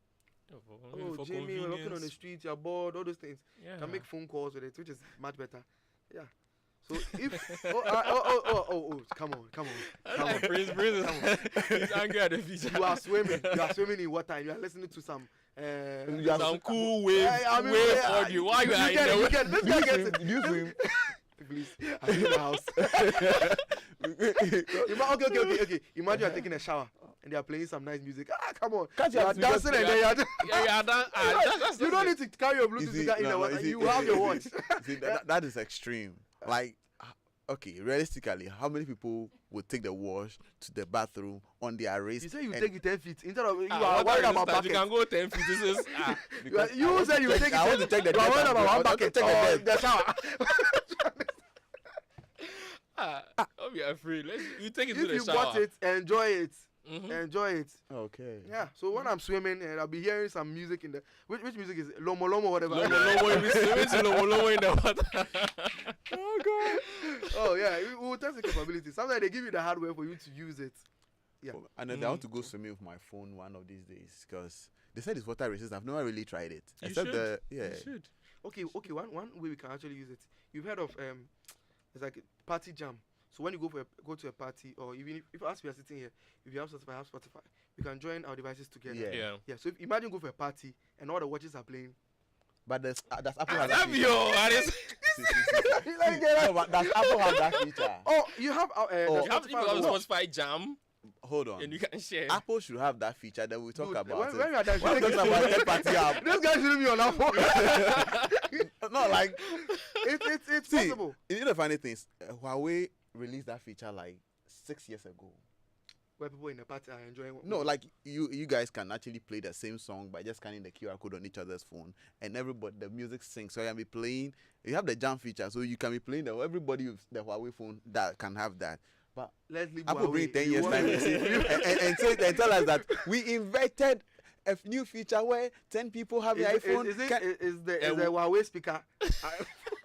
Oh, Jamie, you're walking on the street, you're bored, all those things. Yeah. You can make phone calls with it, which is much better. Yeah. So if come on. Prince is angry at the feature. You are swimming in water and you are listening to some Some cool wave audio. Why you are in the this guy gets it. You swim. Please, I'm in the house. Okay. Imagine you're taking a shower and they are playing some nice music. Come on. You are dancing and then you don't need to carry your Bluetooth speaker in the water. You have your watch. See, that is extreme. Like, okay, realistically, how many people would take the wash to the bathroom on their wrist? You say you take it 10 feet. Instead of you are are worried about You bucket. can go 10 feet. This is You said you take it. I want to take the You are worried about one bucket. The shower. Don't be afraid. You take it to If the you shower. bought it, enjoy it. Mhm. Enjoy it. Okay. Yeah. So when I'm swimming and I'll be hearing some music in the which music is it? Lomo whatever. Lomo, we swim to Lomo in the water. Oh god. Oh yeah. We will test the capability. Sometimes they give you the hardware for you to use it. Yeah. And then I want to go swimming with my phone one of these days because they said it's water resistant. I've never really tried it. You Except should. yeah. You should. Okay. One way we can actually use it. You've heard of it's like a party jam. So when you go to a party, or even if us we are sitting here, if you have Spotify, we can join our devices together. Yeah. Yeah. So imagine go for a party and all the watches are playing. But that's Apple I has that love feature. you. That is. No, but does Apple have that feature? Oh, you have You have to Spotify have a watch. Spotify jam, Hold on. and you can share. Apple should have that feature that we talk Dude, about. when we are done, We're talking about third party app. this guy shouldn't be on our phone. No, like it's see, possible. you know the funny thing is, Huawei released that feature like 6 years ago. Where people in the party are enjoying. No, like you guys can actually play the same song by just scanning the QR code on each other's phone, and everybody the music syncs. So you can be playing. You have the jam feature, so you can be playing everybody with the Huawei phone that can have that. But Let's leave Apple Huawei. bring 10 You years want- time and tell us that we invented a new feature where 10 people have the iPhone. Is the we- Huawei speaker?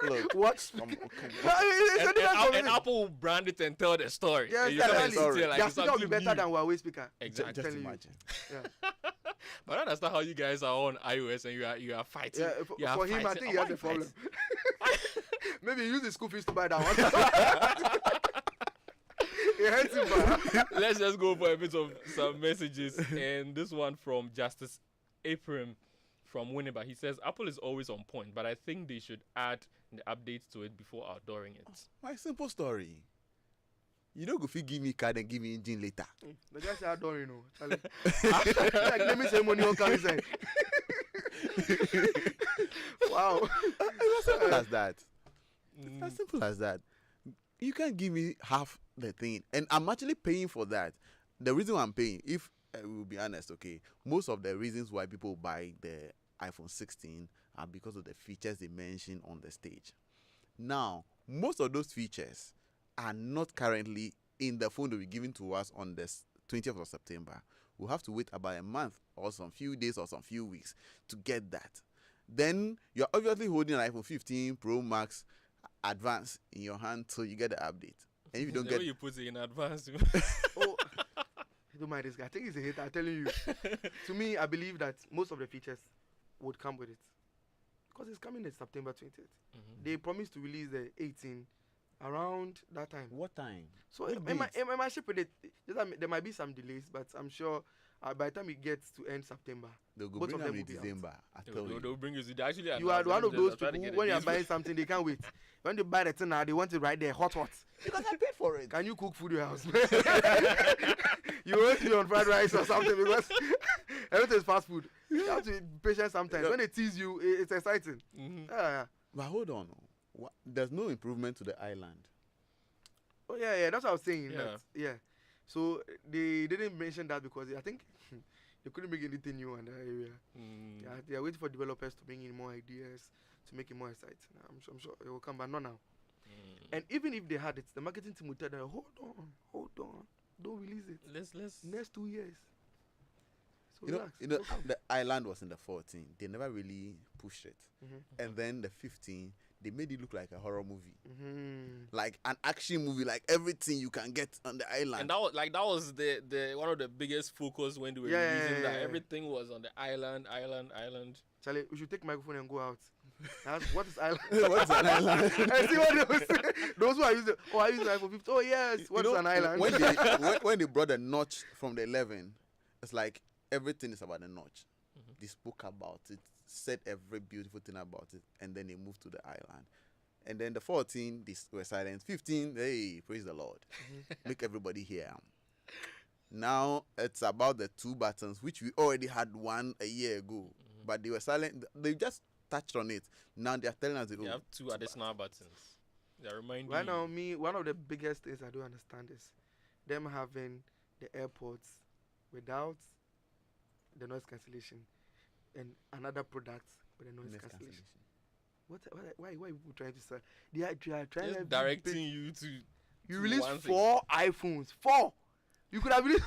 Look, What? come on. It's a different And conversation. Apple will brand it and tell the story. Yes, And you come and exactly. sit here like Their it's speaker will be something better new. than Huawei speaker. Exactly. Just telling you. imagine. Yeah. But I understand how you guys are on iOS and you are fighting. Yeah, You are for him, I fighting. think he Why has a you problem. fighting? Maybe he used his school fees to buy that one. It hurts him, man. Let's just go for a bit of some messages. And this one from Justice April from Winneba. He says, Apple is always on point, but I think they should add the updates to it before outdooring it. My simple story. You don't go fit give me card and give me engine later. The guy said, I don't know. Charlie. Like, let me say money on car inside. Wow. It's as simple as that. It's as simple as that. You can't give me half the thing, and I'm actually paying for that. The reason why I'm paying, if we'll be honest, okay, most of the reasons why people buy the iPhone 16 are because of the features they mention on the stage. Now, most of those features are not currently in the phone that will be given to us on the 20th of September. We'll have to wait about a month or some few days or some few weeks to get that. Then you're obviously holding an iPhone 15 Pro Max Advance in your hand till you get the update. And if you don't The get way you put it in advance. Oh, don't mind this guy. I think he's a hater. I'm telling you. To me, I believe that most of the features would come with it. Because it's coming in September 20th. They promised to release the 18 around that time. what time? So What am date? I ship with it? There might be some delays, but I'm sure by the time it gets to end September, They'll go both bring of them them in will be out. December. I tell you. They'll bring you. They actually you are announced one them, of those just try to people get who, when the you're days. buying something, they can't wait. When they buy the thing now, they want it right there, hot. Because I paid for it. Can you cook food in your house? You want to be on fried rice or something because everything is fast food. You have to be patient sometimes. When they tease you, it's exciting. Yeah. But hold on. There's no improvement to the island. Oh yeah, that's what I was saying. Yeah. Yeah. So they didn't mention that because I think they couldn't bring anything new in that area. Yeah, they are waiting for developers to bring in more ideas to make it more exciting. I'm sure it will come, but not now. And even if they had it, the marketing team would tell them, hold on, don't release it. Let's Next 2 years. So You know, relax. you know, it'll come. the island was in the 14. They never really pushed it. And then the 15, they made it look like a horror movie. Like an action movie, like everything you can get on the island. And that was the one of the biggest focus when they were releasing that. Everything was on the island. Charlie, we should take microphone and go out. That's what is island? What's an island? I see what they say. Those who are using, I use the iPhone 15. Oh yes, what's You know, an island? when they brought the notch from the 11, it's like everything is about the notch. They spoke about it, said every beautiful thing about it, and then they moved to the island. And then the 14, they were silent. 15, hey, praise the Lord. Make everybody hear. Now it's about the 2 buttons, which we already had one a year ago. But they were silent. They just touched on it. Now they are telling us, You have 2 additional buttons. They're reminding Right you. now, one of the biggest things I don't understand is them having the AirPods without the noise cancellation and another product with the noise cancellation. Why people trying to sell? They are trying Just to directing you to. You to released one thing. 4 iPhones. 4. You could have released.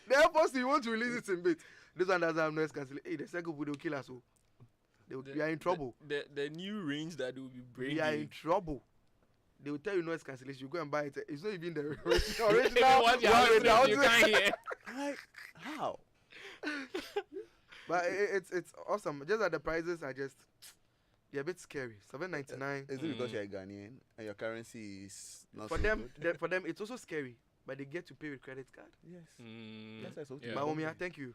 The AirPods, you want to release it in bit. This one doesn't have noise cancellation. Hey, the second will kill us. Oh. We are in trouble. The new range that they will be bringing. We are in trouble. They will tell you noise cancellation. You go and buy it. It's not even the original What you one have without to you it. can't hear. how? But it's awesome. Just that the prices are just they're a bit scary. $7.99 Is it because you're a Ghanaian and your currency is not for so them. good? For them, it's also scary. But they get to pay with credit card. Yes. Mm, That's why it's okay. yeah. But Omia, thank you.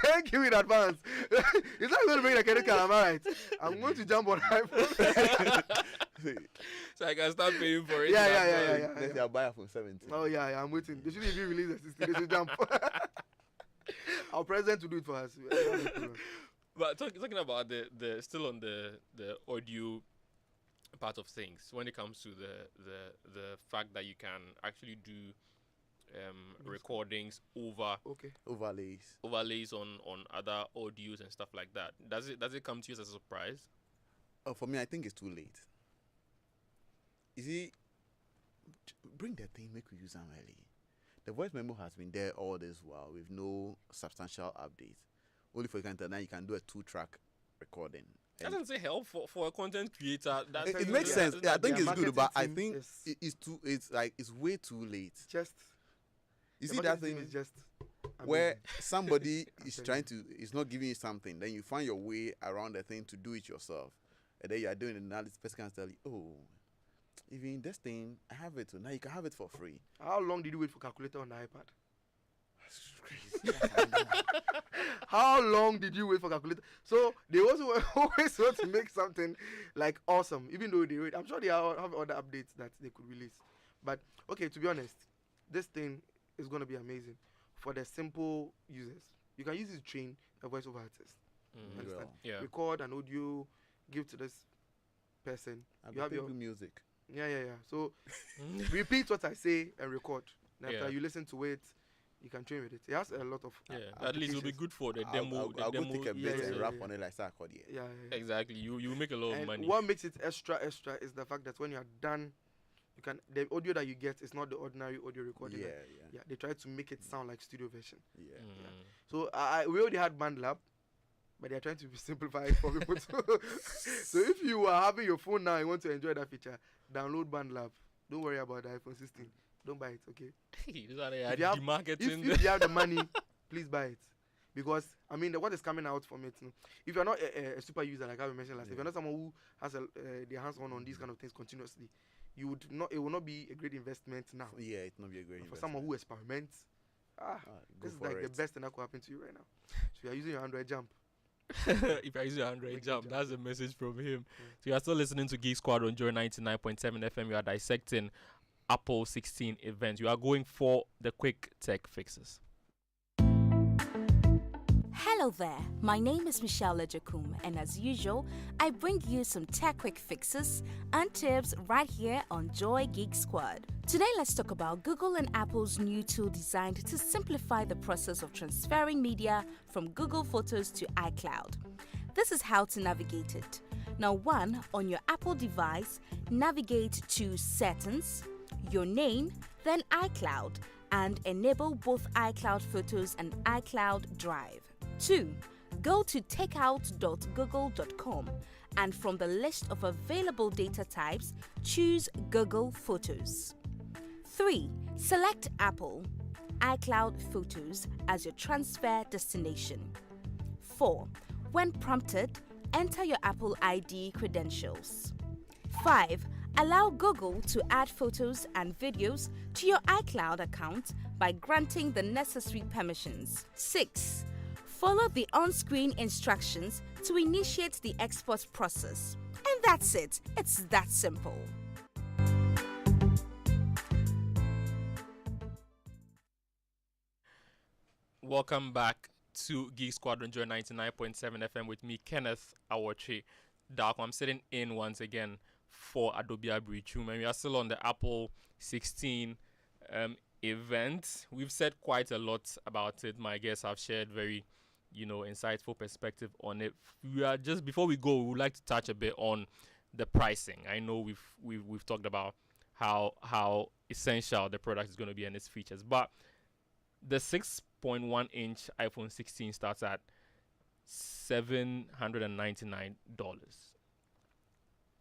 Thank you in advance. It's not going to bring the credit card, am I right? I'm going to jump on iPhone. So I can start paying for it. Yeah. Let's say I'll buy it from 17. Oh yeah, I'm waiting. They shouldn't even release the 60. They should jump. Our president to do it for us. But talking about the still on the audio part of things, when it comes to the fact that you can actually do recordings Okay. Overlays. on other audios and stuff like that. Does it come to you as a surprise? Oh, for me, I think it's too late. You see, bring that thing, make we use them early. The voice memo has been there all this while with no substantial updates. Only for you can tell now you can do a 2-track recording. And Doesn't say help for a content creator. it makes sense. Yeah, I think Their it's good, but I marketing think team it's way too late. Just You the see that marketing thing team is just where amazing. somebody I'm is telling trying to is not giving you something, then you find your way around the thing to do it yourself, and then you are doing it. Now this person can tell you, oh, even this thing I have it, so now you can have it for free. How long did you wait for calculator on the iPad? That's crazy. How long did you wait for calculator? So they also always want to make something like awesome, even though they wait. I'm sure they have other updates that they could release. But okay, to be honest, this thing is gonna be amazing. for the simple users. You can use it to train a voiceover artist. Understand? Well, Yeah. Record an audio, give to this person. You have your music. yeah. So repeat what I say and record. And Yeah. after you listen to it, you can train with it. It has a lot of Yeah, at least it'll be applications. good for the I'll demo. go the demo take a yeah, bit and yeah, rap yeah. on it like Sarkodie. Yeah. Exactly. You make a lot of And money. what makes it extra is the fact that when you are done, you can the audio that you get is not the ordinary audio recording. Yeah. They try to make it sound like studio version. Mm. So we already had BandLab, but they are trying to simplify it for people. So if you are having your phone now and want to enjoy that feature, download BandLab. Don't worry about the iPhone 16. Don't buy it, okay? These are the If you have- the marketing. If you have the money, please buy it. Because I mean, what is coming out from it? If you're not a super user, like I mentioned last, if you're not someone who has their hands on these kind of things continuously, you would not. It will not be a great investment now. Yeah, it's not be a great For someone who experiments, go this is for like the it. best thing that could happen to you right now. So you're using your Android Jump. If I use your Android Wicked jump, jump. that's a message from him. So you are still listening to Geek Squad on Joy 99.7 FM. You are dissecting Apple 16 events. You are going for the quick tech fixes. Hello there, my name is Michelle Lejakum, and as usual, I bring you some tech quick fixes and tips right here on Joy Geek Squad. Today, let's talk about Google and Apple's new tool designed to simplify the process of transferring media from Google Photos to iCloud. This is how to navigate it. Now, on your Apple device, navigate to Settings, your name, then iCloud, and enable both iCloud Photos and iCloud Drive. 2. Go to takeout.google.com and from the list of available data types, choose Google Photos. 3. Select Apple iCloud Photos as your transfer destination. 4. When prompted, enter your Apple ID credentials. 5. Allow Google to add photos and videos to your iCloud account by granting the necessary permissions. 6. Follow the on-screen instructions to initiate the export process. And that's it. It's that simple. Welcome back to Geek Squad on Joy 99.7 FM with me, Kenneth, Awotwe, Darko. I'm sitting in once again for Adobe Abridge Room, and we are still on the Apple 16 event. We've said quite a lot about it. My guests have shared very, insightful perspective on it. We are just before we go, we would like to touch a bit on the pricing. I know we've talked about how essential the product is going to be and its features, but the 6.1-inch iPhone 16 starts at $799,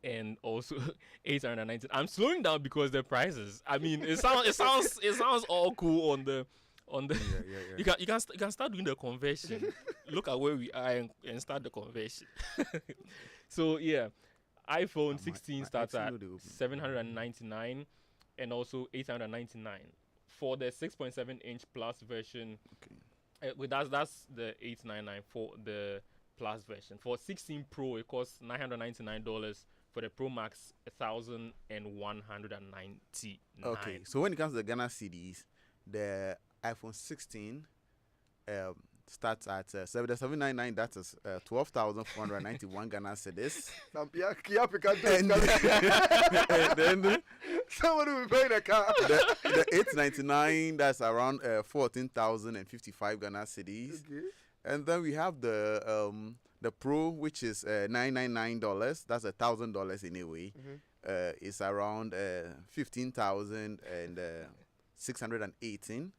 and also $890. I'm slowing down because the prices. I mean, it sounds all cool on the. Yeah. You can start doing the conversion. Look at where we are and start the conversion. So yeah, iPhone 16 starts at $799 and also $899 for the 6.7-inch plus version. Okay. That's the $899 for the plus version. For 16 Pro, it costs $999. For the Pro Max, $1,199. Okay, so when it comes to the Ghana CDs, the iPhone 16 starts at the 799. That is 12,491 Ghana cedis. And then Somebody will buy the car. the 899. That's around 14,055 Ghana cedis. Okay. And then we have the Pro, which is $999. That's $1,000 anyway. It's around 15,618.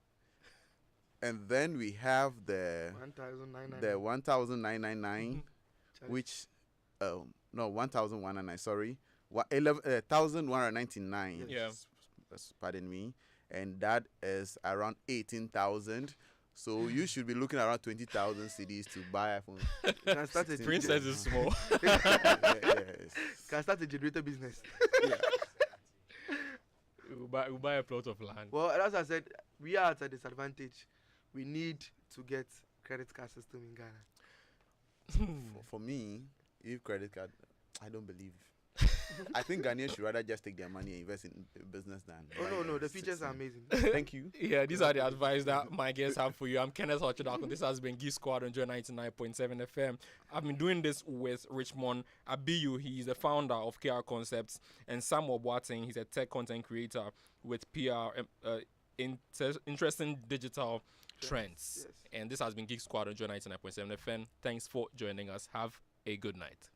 And then we have the 1,999, which 1,199. Sorry, 1,199. Yeah. Pardon me, and that is around 18,000. So you should be looking around 20,000 CDs to buy iPhone. Can start a Princess is small. Yes. Can start a generator business. We'll buy a plot of land. Well, as I said, we are at a disadvantage. We need to get credit card system in Ghana. For me, if credit card, I don't believe. I think Ghanaians should rather just take their money and invest in business than. Oh no, the features are amazing. Thank you. Yeah, these are the advice that my guests have for you. I'm Kenneth Darko. This has been Geek Squad on Joy 99.7 FM. I've been doing this with Richmond Abiyu. He's the founder of KR Concepts, and Sam Awotwe. He's a tech content creator with PR, interesting digital trends. Yes. And this has been Geek Squad on Joy 99.7 FM. Thanks for joining us. Have a good night.